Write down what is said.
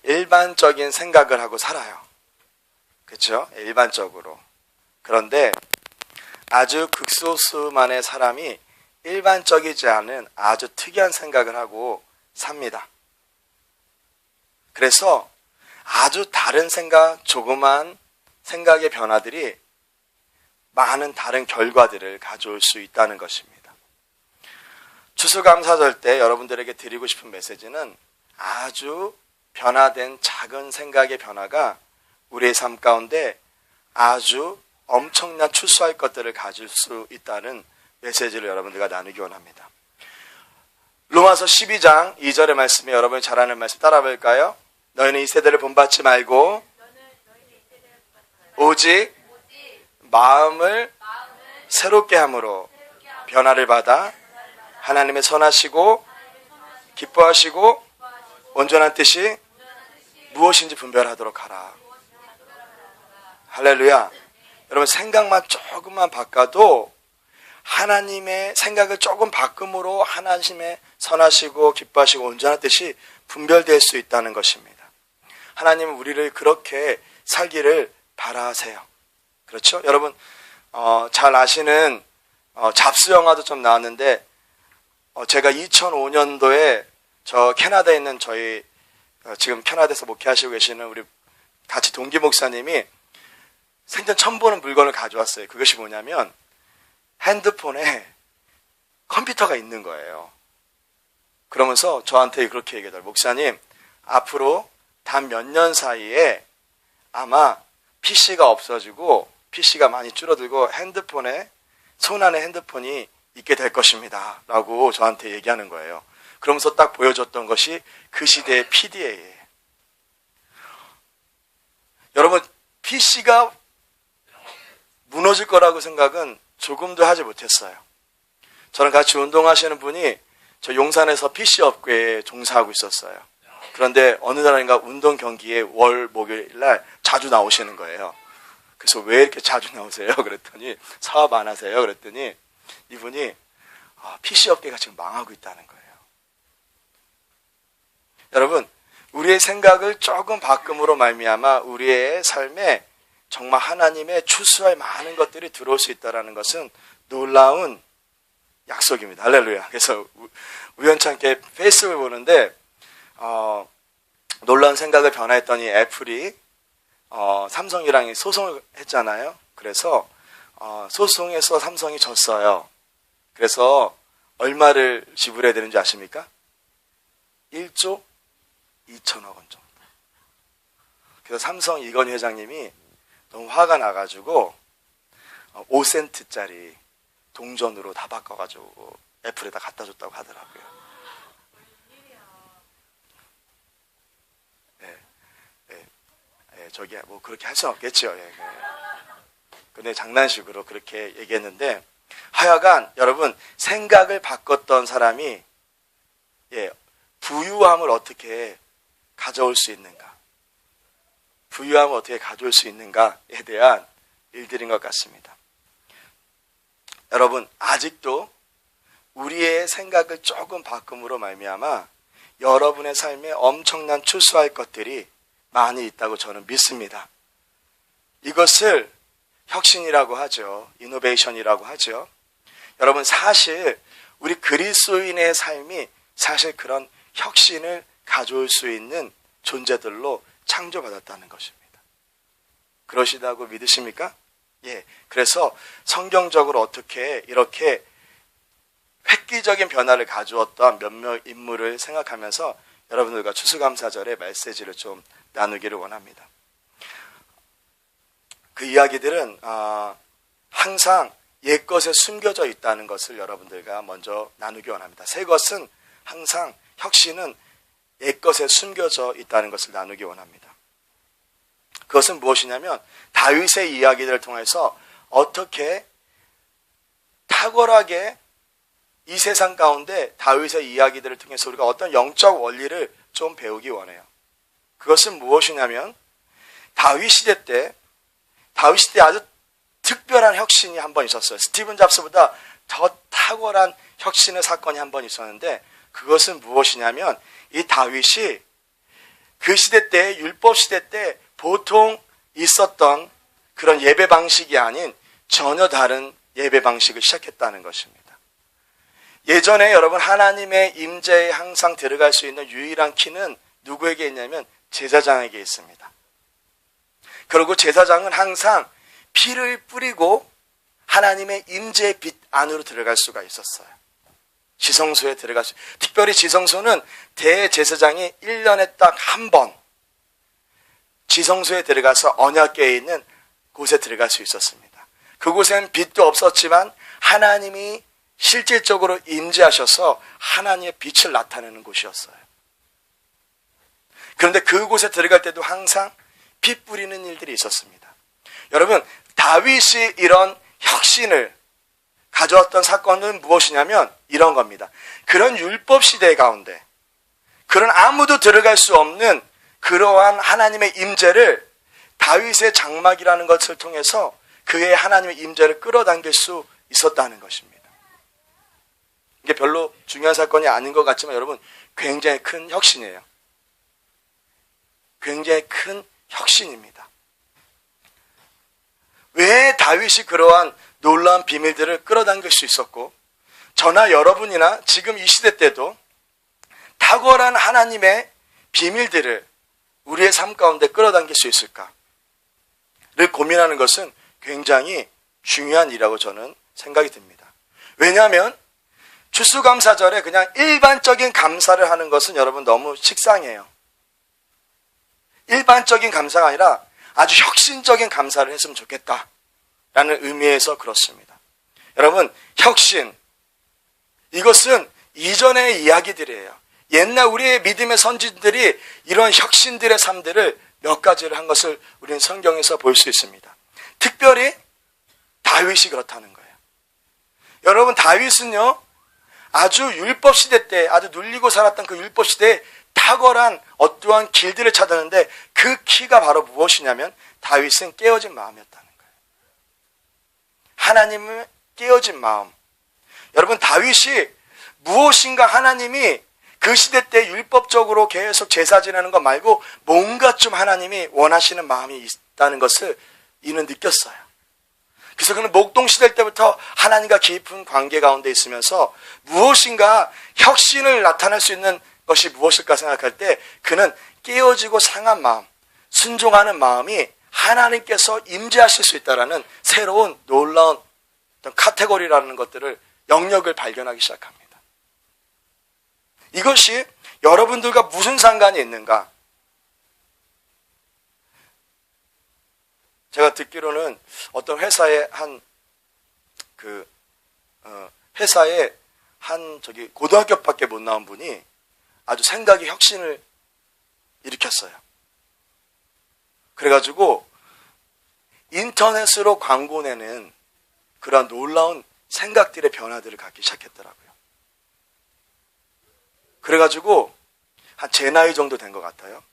일반적인 생각을 하고 살아요. 그렇죠? 일반적으로. 그런데 아주 극소수만의 사람이 일반적이지 않은 아주 특이한 생각을 하고 삽니다. 그래서 아주 다른 생각, 조그만 생각의 변화들이 많은 다른 결과들을 가져올 수 있다는 것입니다. 추수감사절 때 여러분들에게 드리고 싶은 메시지는 아주 변화된 작은 생각의 변화가 우리의 삶 가운데 아주 엄청난 추수할 것들을 가질 수 있다는 메시지를 여러분들과 나누기 원합니다. 로마서 12장 2절의 말씀에 여러분이 잘 아는 말씀 따라 볼까요? 너희는 이 세대를 본받지 말고 오직 마음을 새롭게 함으로 변화를 받아 하나님의 선하시고 기뻐하시고 온전한 뜻이 무엇인지 분별하도록 하라. 할렐루야. 여러분 생각만 조금만 바꿔도 하나님의 생각을 조금 바꿈으로 하나님의 선하시고 기뻐하시고 온전한 뜻이 분별될 수 있다는 것입니다. 하나님은 우리를 그렇게 살기를 바라세요. 그렇죠? 여러분 잘 아시는 잡스 영화도 좀 나왔는데 제가 2005년도에 저 캐나다에 있는 저희 지금 캐나다에서 목회하시고 계시는 우리 같이 동기 목사님이 생전 처음 보는 물건을 가져왔어요. 그것이 뭐냐면 핸드폰에 컴퓨터가 있는 거예요. 그러면서 저한테 그렇게 얘기하더라고요. 목사님, 앞으로 단 몇 년 사이에 아마 PC가 없어지고 PC가 많이 줄어들고 핸드폰에 손 안에 핸드폰이 있게 될 것입니다. 라고 저한테 얘기하는 거예요. 그러면서 딱 보여줬던 것이 그 시대의 PDA예요. 여러분, PC가 무너질 거라고 생각은 조금도 하지 못했어요. 저랑 같이 운동하시는 분이 저 용산에서 PC 업계에 종사하고 있었어요. 그런데 어느 날인가 운동 경기에 월 목요일 날 자주 나오시는 거예요. 그래서 왜 이렇게 자주 나오세요? 그랬더니 사업 안 하세요? 그랬더니 이분이 PC 업계가 지금 망하고 있다는 거예요. 여러분, 우리의 생각을 조금 바꿈으로 말미암아 우리의 삶에 정말 하나님의 추수할 많은 것들이 들어올 수 있다는 것은 놀라운 약속입니다. 할렐루야. 그래서 우연찮게 페이스북을 보는데 놀라운 생각을 변화했더니 애플이 삼성이랑 소송을 했잖아요. 그래서 소송에서 삼성이 졌어요. 그래서 얼마를 지불해야 되는지 아십니까? 1조 2천억 원 정도. 그래서 삼성 이건희 회장님이 너무 화가 나가지고 5센트짜리 동전으로 다 바꿔가지고 애플에다 갖다 줬다고 하더라고요. 저기 뭐 그렇게 할 수는 없겠죠. 근데 장난식으로 그렇게 얘기했는데 하여간 여러분 생각을 바꿨던 사람이 부유함을 어떻게 가져올 수 있는가, 부유함을 어떻게 가져올 수 있는가에 대한 일들인 것 같습니다. 여러분 아직도 우리의 생각을 조금 바꿈으로 말미암아 여러분의 삶에 엄청난 추수할 것들이 많이 있다고 저는 믿습니다. 이것을 혁신이라고 하죠. 이노베이션이라고 하죠. 여러분 사실 우리 그리스도인의 삶이 사실 그런 혁신을 가져올 수 있는 존재들로 창조받았다는 것입니다. 그러시다고 믿으십니까? 예. 그래서 성경적으로 어떻게 이렇게 획기적인 변화를 가져왔던 몇몇 인물을 생각하면서 여러분들과 추수감사절의 메시지를 좀 나누기를 원합니다. 그 이야기들은 항상 옛것에 숨겨져 있다는 것을 여러분들과 먼저 나누기 원합니다. 새 것은 항상 혁신은 옛것에 숨겨져 있다는 것을 나누기 원합니다. 그것은 무엇이냐면 다윗의 이야기들을 통해서 어떻게 탁월하게 이 세상 가운데 다윗의 이야기들을 통해서 우리가 어떤 영적 원리를 좀 배우기 원해요. 그것은 무엇이냐면 다윗 시대 때 아주 특별한 혁신이 한 번 있었어요. 스티븐 잡스보다 더 탁월한 혁신의 사건이 한 번 있었는데 그것은 무엇이냐면 이 다윗이 그 시대 때, 율법 시대 때 보통 있었던 그런 예배 방식이 아닌 전혀 다른 예배 방식을 시작했다는 것입니다. 예전에 여러분 하나님의 임재에 항상 들어갈 수 있는 유일한 키는 누구에게 있냐면 제사장에게 있습니다. 그리고 제사장은 항상 피를 뿌리고 하나님의 임재의 빛 안으로 들어갈 수가 있었어요. 지성소에 들어갈 수, 특별히 지성소는 대제사장이 1년에 딱 한 번 지성소에 들어가서 언약궤에 있는 곳에 들어갈 수 있었습니다. 그곳엔 빛도 없었지만 하나님이 실질적으로 임재하셔서 하나님의 빛을 나타내는 곳이었어요. 그런데 그곳에 들어갈 때도 항상 피 뿌리는 일들이 있었습니다. 여러분, 다윗이 이런 혁신을 가져왔던 사건은 무엇이냐면 이런 겁니다. 그런 율법 시대 가운데 그런 아무도 들어갈 수 없는 그러한 하나님의 임재를 다윗의 장막이라는 것을 통해서 그의 하나님의 임재를 끌어당길 수 있었다는 것입니다. 이게 별로 중요한 사건이 아닌 것 같지만 여러분, 굉장히 큰 혁신이에요. 굉장히 큰 혁신입니다. 왜 다윗이 그러한 놀라운 비밀들을 끌어당길 수 있었고 저나 여러분이나 지금 이 시대 때도 탁월한 하나님의 비밀들을 우리의 삶 가운데 끌어당길 수 있을까를 고민하는 것은 굉장히 중요한 일이라고 저는 생각이 듭니다. 왜냐하면 추수감사절에 그냥 일반적인 감사를 하는 것은 여러분 너무 식상해요. 일반적인 감사가 아니라 아주 혁신적인 감사를 했으면 좋겠다라는 의미에서 그렇습니다. 여러분, 혁신, 이것은 이전의 이야기들이에요. 옛날 우리의 믿음의 선진들이 이런 혁신들의 삶들을 몇 가지를 한 것을 우리는 성경에서 볼 수 있습니다. 특별히 다윗이 그렇다는 거예요. 여러분, 다윗은요, 아주 율법 시대 때 아주 눌리고 살았던 그 율법 시대에 탁월한 어떠한 길들을 찾았는데 그 키가 바로 무엇이냐면 다윗은 깨어진 마음이었다는 거예요. 하나님을 깨어진 마음. 여러분, 다윗이 무엇인가 하나님이 그 시대 때 율법적으로 계속 제사 지내는 것 말고 뭔가 좀 하나님이 원하시는 마음이 있다는 것을 이는 느꼈어요. 그래서 그는 목동시대 때부터 하나님과 깊은 관계 가운데 있으면서 무엇인가 혁신을 나타낼 수 있는 것이 무엇일까 생각할 때 그는 깨어지고 상한 마음, 순종하는 마음이 하나님께서 임재하실 수 있다는 새로운 놀라운 어떤 카테고리라는 것들을 영역을 발견하기 시작합니다. 이것이 여러분들과 무슨 상관이 있는가? 제가 듣기로는 어떤 회사의 고등학교밖에 못 나온 분이 아주 생각의 혁신을 일으켰어요. 그래가지고 인터넷으로 광고 내는 그런 놀라운 생각들의 변화들을 갖기 시작했더라고요. 그래가지고 한 제 나이 정도 된 것 같아요.